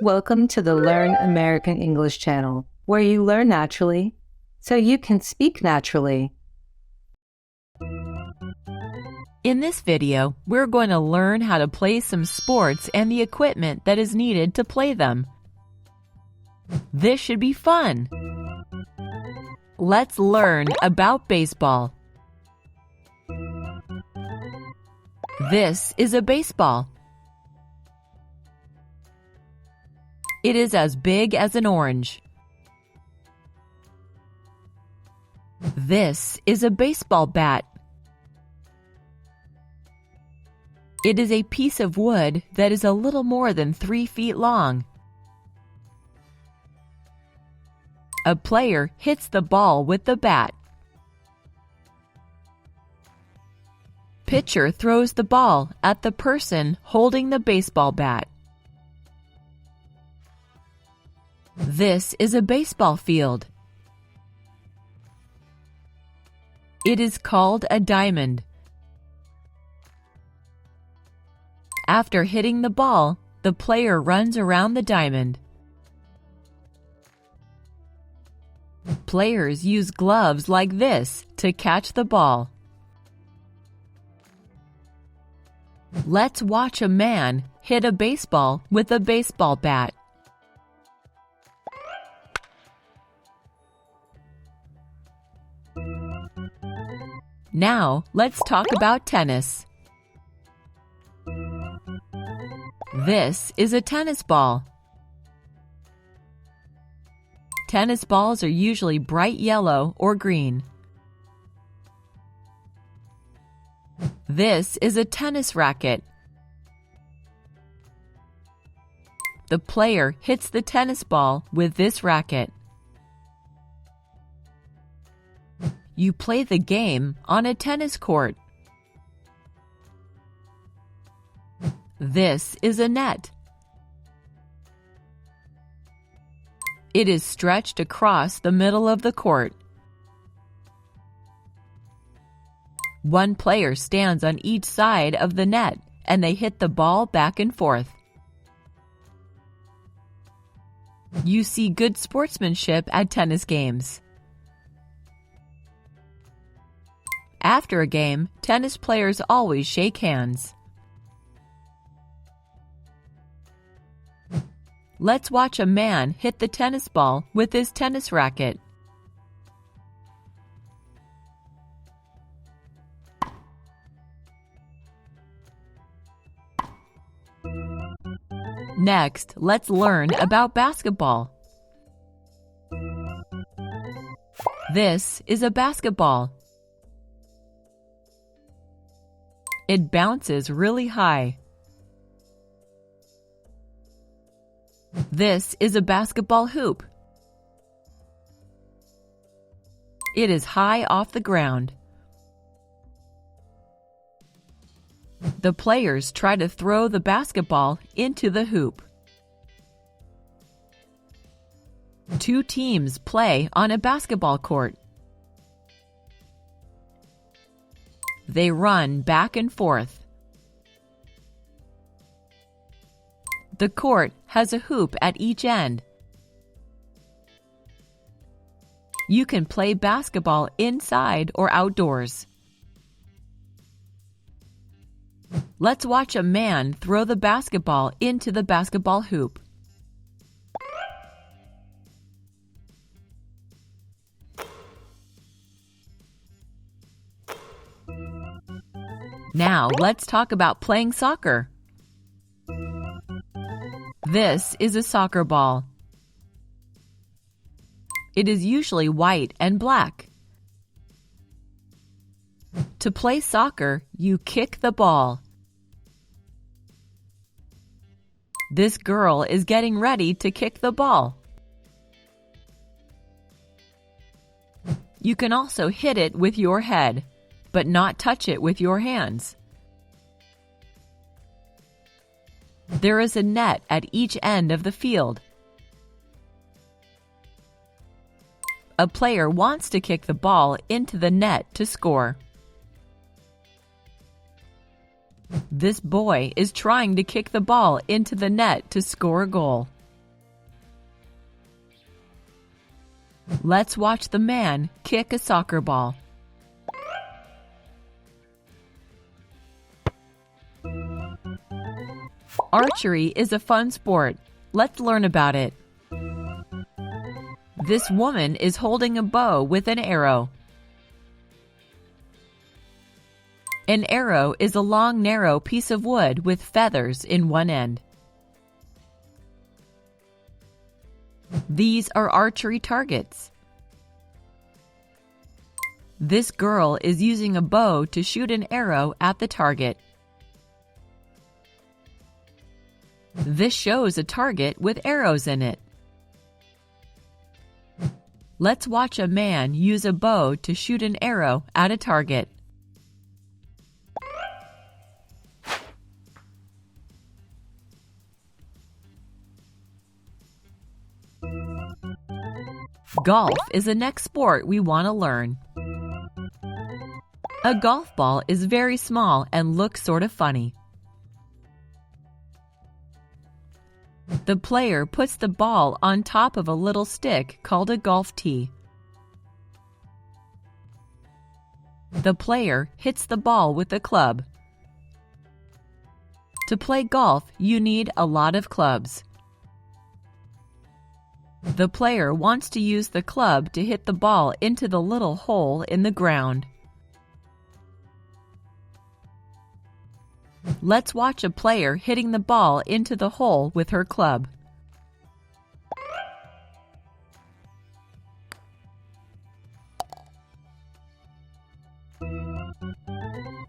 Welcome to the Learn American English channel, where you learn naturally so you can speak naturally. In this video, we're going to learn how to play some sports and the equipment that is needed to play them. This should be fun. Let's learn about baseball. This is a baseball. It is as big as an orange. This is a baseball bat. It is a piece of wood that is a little more than 3 feet long. A player hits the ball with the bat. Pitcher throws the ball at the person holding the baseball bat. This is a baseball field. It is called a diamond. After hitting the ball, the player runs around the diamond. Players use gloves like this to catch the ball. Let's watch a man hit a baseball with a baseball bat. Now, let's talk about tennis. This is a tennis ball. Tennis balls are usually bright yellow or green. This is a tennis racket. The player hits the tennis ball with this racket. You play the game on a tennis court. This is a net. It is stretched across the middle of the court. One player stands on each side of the net and they hit the ball back and forth. You see good sportsmanship at tennis games. After a game, tennis players always shake hands. Let's watch a man hit the tennis ball with his tennis racket. Next, let's learn about basketball. This is a basketball. It bounces really high. This is a basketball hoop. It is high off the ground. The players try to throw the basketball into the hoop. 2 teams play on a basketball court. They run back and forth. The court has a hoop at each end. You can play basketball inside or outdoors. Let's watch a man throw the basketball into the basketball hoop. Now, let's talk about playing soccer. This is a soccer ball. It is usually white and black. To play soccer, you kick the ball. This girl is getting ready to kick the ball. You can also hit it with your head, but not touch it with your hands. There is a net at each end of the field. A player wants to kick the ball into the net to score. This boy is trying to kick the ball into the net to score a goal. Let's watch the man kick a soccer ball. Archery is a fun sport. Let's learn about it. This woman is holding a bow with an arrow. An arrow is a long, narrow piece of wood with feathers in one end. These are archery targets. This girl is using a bow to shoot an arrow at the target. This shows a target with arrows in it. Let's watch a man use a bow to shoot an arrow at a target. Golf is the next sport we want to learn. A golf ball is very small and looks sort of funny. The player puts the ball on top of a little stick called a golf tee. The player hits the ball with a club. To play golf, you need a lot of clubs. The player wants to use the club to hit the ball into the little hole in the ground. Let's watch a player hitting the ball into the hole with her club.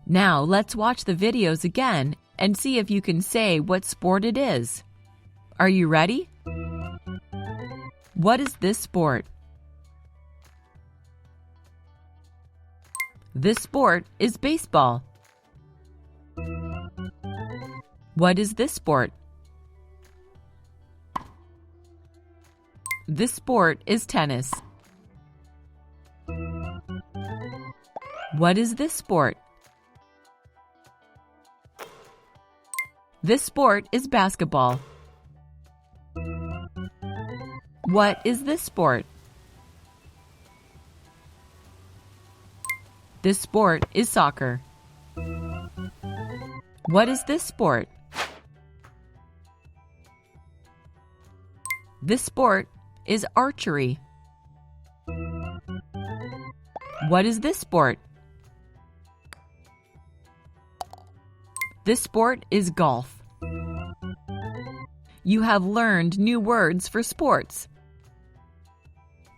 Now let's watch the videos again and see if you can say what sport it is. Are you ready? What is this sport? This sport is baseball. What is this sport? This sport is tennis. What is this sport? This sport is basketball. What is this sport? This sport is soccer. What is this sport? This sport is archery. What is this sport? This sport is golf. You have learned new words for sports.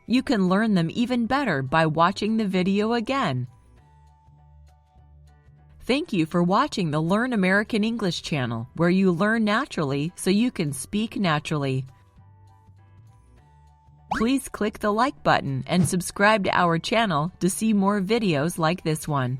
You can learn them even better by watching the video again. Thank you for watching the Learn American English channel, where you learn naturally so you can speak naturally. Please click the like button and subscribe to our channel to see more videos like this one.